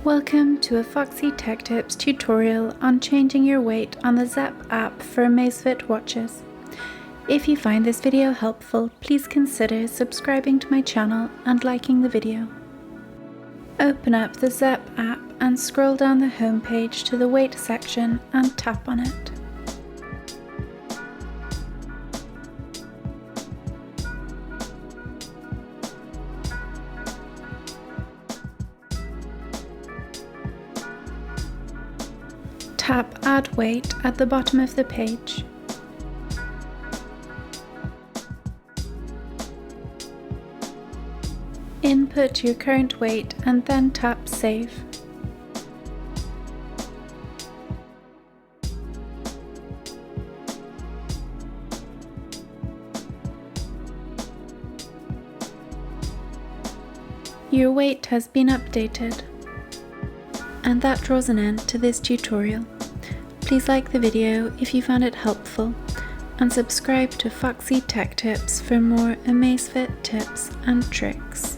Welcome to a Foxy Tech Tips tutorial on changing your weight on the Zepp app for Amazfit Watches. If you find this video helpful, please consider subscribing to my channel and liking the video. Open up the Zepp app and scroll down the home page to the weight section and tap on it. Tap Add Weight at the bottom of the page. Input your current weight and then tap Save. Your weight has been updated. And that draws an end to this tutorial. Please like the video if you found it helpful, and subscribe to Foxy Tech Tips for more Amazfit tips and tricks.